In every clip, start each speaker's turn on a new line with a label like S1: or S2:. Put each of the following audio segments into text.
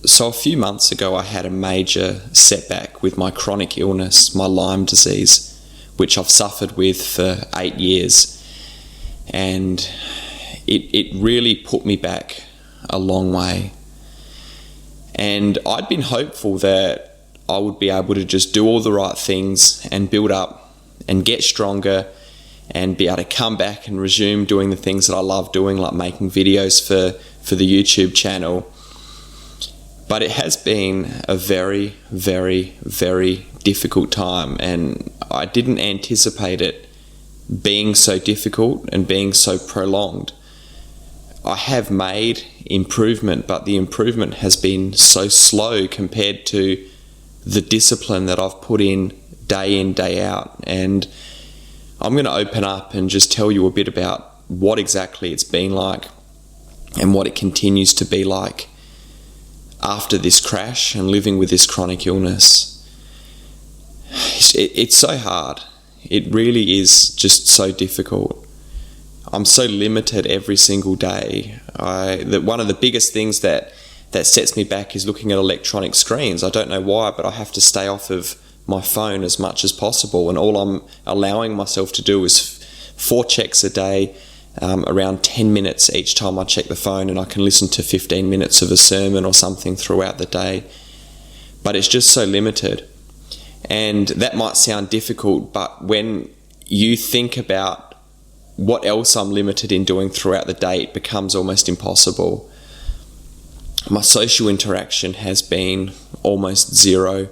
S1: So a few months ago, I had a major setback with my chronic illness, my Lyme disease, which I've suffered with for 8 years. And it really put me back a long way. And I'd been hopeful that I would be able to just do all the right things and build up and get stronger and be able to come back and resume doing the things that I love doing, like making videos for the YouTube channel. But it has been a very, very, very difficult time, and I didn't anticipate it being so difficult and being so prolonged. I have made improvement, but the improvement has been so slow compared to the discipline that I've put in, day out. And I'm going to open up and just tell you a bit about what exactly it's been like and what it continues to be like after this crash and living with this chronic illness. It's so hard. It really is just so difficult. I'm so limited every single day. That one of the biggest things that sets me back is looking at electronic screens. I don't know why, but I have to stay off of my phone as much as possible, and all I'm allowing myself to do is 4 checks a day, around 10 minutes each time I check the phone, and I can listen to 15 minutes of a sermon or something throughout the day. But it's just so limited. And that might sound difficult, but when you think about what else I'm limited in doing throughout the day, it becomes almost impossible. My social interaction has been almost zero.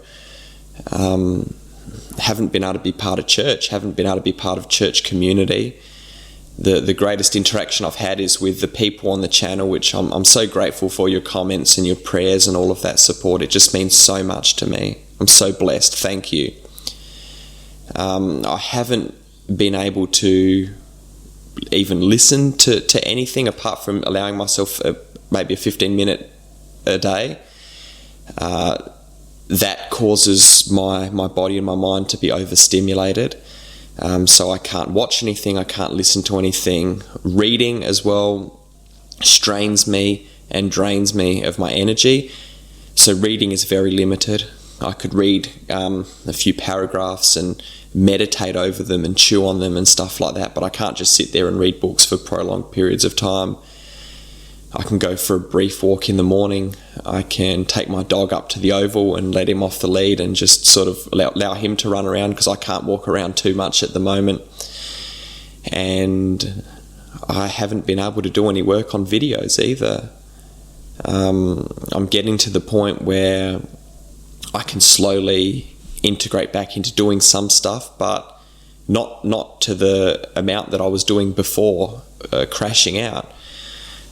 S1: Haven't been able to be part of church, haven't been able to be part of church community. The greatest interaction I've had is with the people on the channel, which I'm so grateful for your comments and your prayers and all of that support. It just means so much to me. I'm so blessed. Thank you. I haven't been able to even listen to anything apart from allowing myself maybe a 15-minute a day. That causes my body and my mind to be overstimulated. So I can't watch anything, I can't listen to anything. Reading as well strains me and drains me of my energy. So reading is very limited. I could read a few paragraphs and meditate over them and chew on them and stuff like that, but I can't just sit there and read books for prolonged periods of time. I can go for a brief walk in the morning. I can take my dog up to the oval and let him off the lead and just sort of allow him to run around, because I can't walk around too much at the moment. And I haven't been able to do any work on videos either. I'm getting to the point where I can slowly integrate back into doing some stuff, but not to the amount that I was doing before crashing out.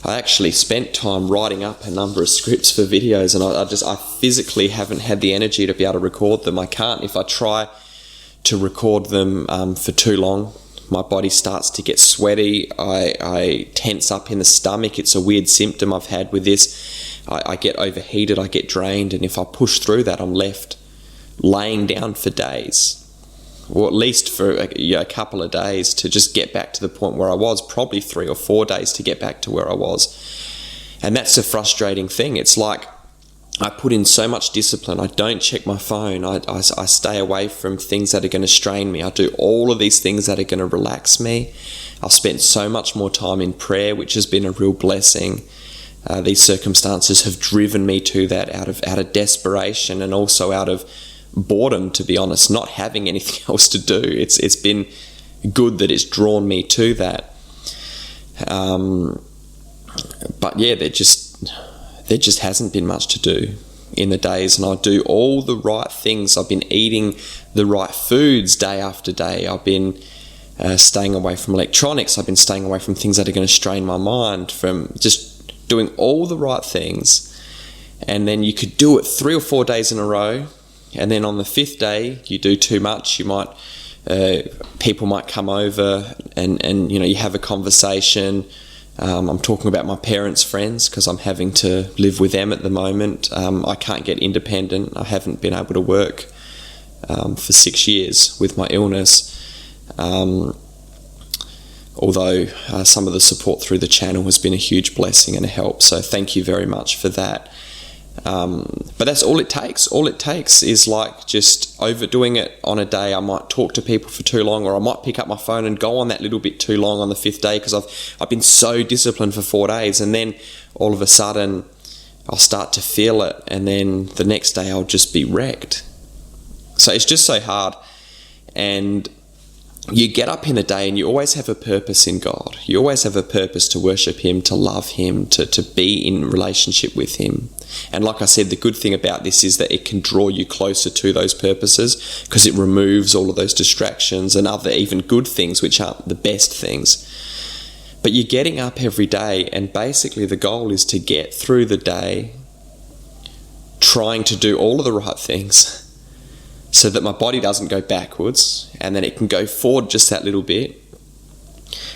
S1: I actually spent time writing up a number of scripts for videos, and I physically haven't had the energy to be able to record them. I can't. If I try to record them for too long, my body starts to get sweaty. I tense up in the stomach. It's a weird symptom I've had with this. I get overheated, I get drained, and if I push through that, I'm left laying down for days, or at least for a couple of days, to just get back to the point where I was, probably 3 or 4 days to get back to where I was. And that's a frustrating thing. It's like I put in so much discipline. I don't check my phone. I stay away from things that are going to strain me. I do all of these things that are going to relax me. I've spent so much more time in prayer, which has been a real blessing. These circumstances have driven me to that out of desperation, and also out of boredom, to be honest, not having anything else to do. It's been good that it's drawn me to that. But yeah, there just hasn't been much to do in the days, and I do all the right things. I've been eating the right foods day after day. I've been staying away from electronics. I've been staying away from things that are going to strain my mind, from just doing all the right things. And then you could do it 3 or 4 days in a row, and then on the 5th day you do too much. You might people might come over and you have a conversation. I'm talking about my parents' friends, because I'm having to live with them at the moment. I can't get independent. I haven't been able to work for 6 years with my illness. Although some of the support through the channel has been a huge blessing and a help. So thank you very much for that. But that's all it takes. All it takes is like just overdoing it on a day. I might talk to people for too long, or I might pick up my phone and go on that little bit too long on the 5th day because I've been so disciplined for 4 days, and then all of a sudden I'll start to feel it, and then the next day I'll just be wrecked. So it's just so hard. And you get up in the day and you always have a purpose in God. You always have a purpose to worship Him, to love Him, to be in relationship with Him. And like I said, the good thing about this is that it can draw you closer to those purposes because it removes all of those distractions and other even good things which aren't the best things. But you're getting up every day, and basically the goal is to get through the day trying to do all of the right things so that my body doesn't go backwards, and then it can go forward just that little bit,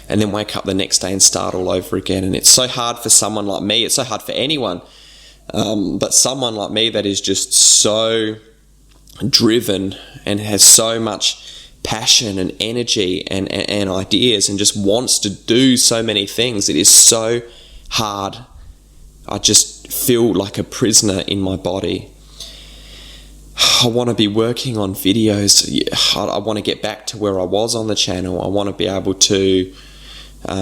S1: and then wake up the next day and start all over again. And it's so hard for someone like me. It's so hard for anyone. But someone like me that is just so driven and has so much passion and energy and ideas and just wants to do so many things, it is so hard. I just feel like a prisoner in my body. I want to be working on videos. I want to get back to where I was on the channel. I want to be able to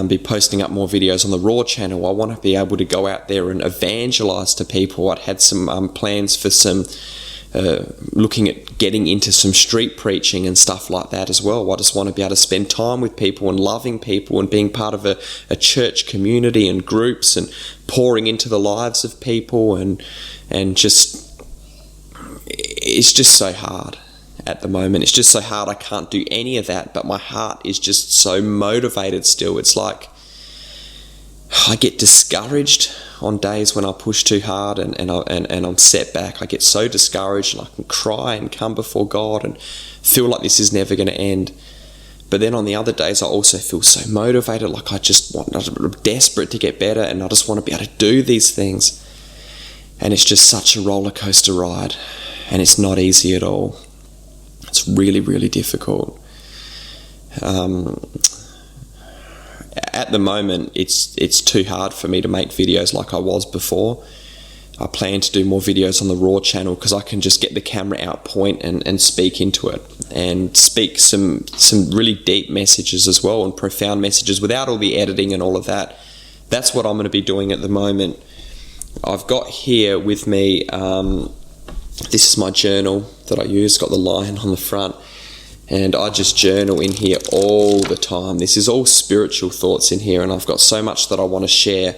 S1: be posting up more videos on the Raw channel. I want to be able to go out there and evangelize to people. I'd had some plans for some looking at getting into some street preaching and stuff like that as well. I just want to be able to spend time with people and loving people and being part of a church community and groups and pouring into the lives of people, and just it's just so hard at the moment. It's just so hard. I can't do any of that, but my heart is just so motivated still. It's like I get discouraged on days when I push too hard and I'm set back. I get so discouraged, and I can cry and come before God and feel like this is never going to end. But then on the other days, I also feel so motivated, like I'm desperate to get better, and I just want to be able to do these things. And it's just such a roller coaster ride, and it's not easy at all. It's really, really difficult. At the moment, it's too hard for me to make videos like I was before. I plan to do more videos on the Raw channel because I can just get the camera out, point and speak into it, and speak some really deep messages as well, and profound messages without all the editing and all of that. That's what I'm going to be doing at the moment. I've got here with me, this is my journal that I use, got the lion on the front, and I just journal in here all the time. This is all spiritual thoughts in here, and I've got so much that I want to share.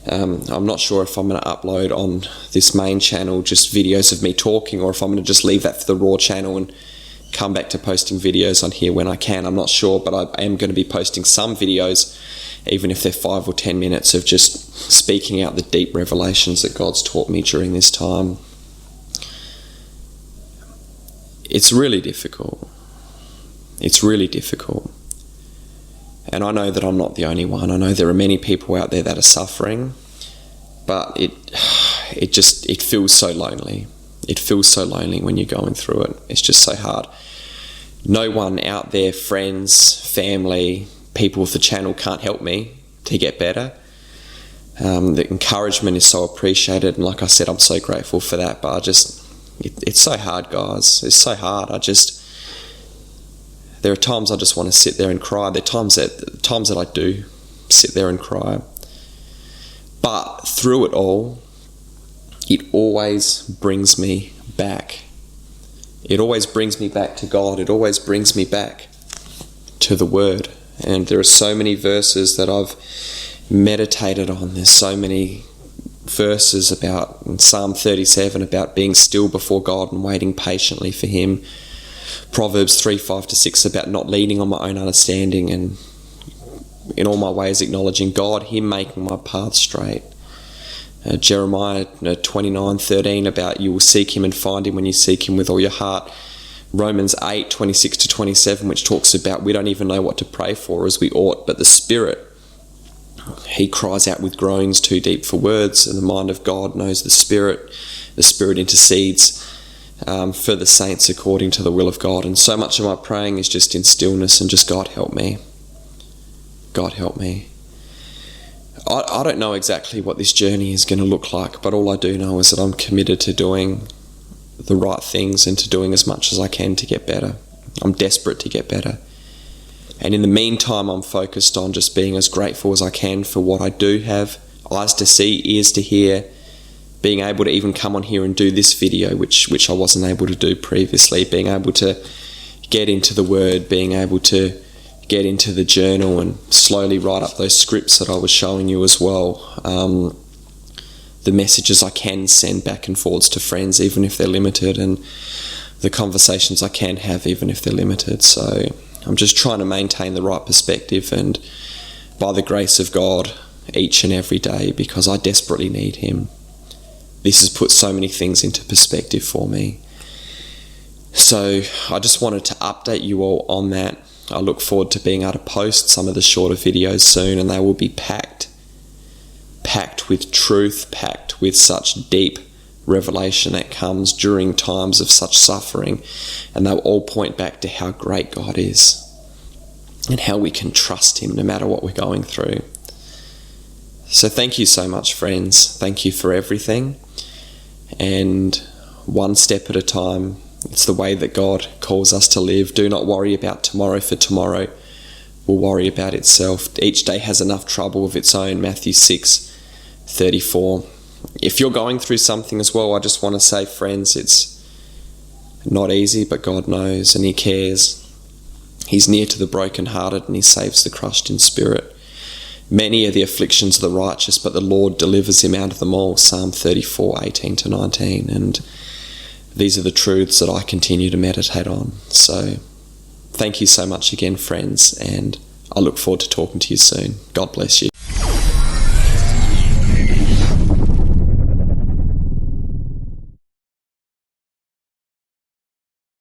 S1: I'm not sure if I'm going to upload on this main channel just videos of me talking, or if I'm going to just leave that for the Raw channel and come back to posting videos on here when I can. I'm not sure, but I am going to be posting some videos, even if they're 5 or 10 minutes, of just speaking out the deep revelations that God's taught me during this time. It's really difficult. It's really difficult. And I know that I'm not the only one. I know there are many people out there that are suffering, but it feels so lonely. It feels so lonely when you're going through it. It's just so hard. No one out there, friends, family, people with the channel, can't help me to get better. The encouragement is so appreciated, and like I said, I'm so grateful for that, but it's so hard, guys. It's so hard. There are times I just want to sit there and cry. There are times that I do sit there and cry. But through it all, it always brings me back. It always brings me back to God. It always brings me back to the Word. And there are so many verses that I've meditated on. There's so many verses about in Psalm 37 about being still before God and waiting patiently for Him. Proverbs 3:5-6 about not leaning on my own understanding, and in all my ways acknowledging God, Him making my path straight. Jeremiah 29:13 about you will seek Him and find Him when you seek Him with all your heart. Romans 8:26-27, which talks about we don't even know what to pray for as we ought, but the Spirit, He cries out with groans too deep for words, and the mind of God knows the Spirit intercedes for the saints according to the will of God. And so much of my praying is just in stillness and just, God help me. God help me. I don't know exactly what this journey is going to look like, but all I do know is that I'm committed to doing the right things and to doing as much as I can to get better. I'm desperate to get better. And in the meantime, I'm focused on just being as grateful as I can for what I do have. Eyes to see, ears to hear, being able to even come on here and do this video, which I wasn't able to do previously, being able to get into the Word, being able to get into the journal and slowly write up those scripts that I was showing you as well. The messages I can send back and forwards to friends, even if they're limited, and the conversations I can have, even if they're limited. So I'm just trying to maintain the right perspective, and by the grace of God, each and every day, because I desperately need Him. This has put so many things into perspective for me. So I just wanted to update you all on that. I look forward to being able to post some of the shorter videos soon, and they will be packed with truth, packed with such deep revelation that comes during times of such suffering, and they'll all point back to how great God is and how we can trust Him no matter what we're going through. So thank you so much, friends. Thank you for everything, and one step at a time. It's the way that God calls us to live. Do not worry about tomorrow, for tomorrow will worry about itself. Each day has enough trouble of its own, Matthew 6:34. If you're going through something as well, I just want to say, friends, it's not easy, but God knows and He cares. He's near to the brokenhearted and He saves the crushed in spirit. Many are the afflictions of the righteous, but the Lord delivers him out of them all, Psalm 34:18-19. And these are the truths that I continue to meditate on. So thank you so much again, friends, and I look forward to talking to you soon. God bless you.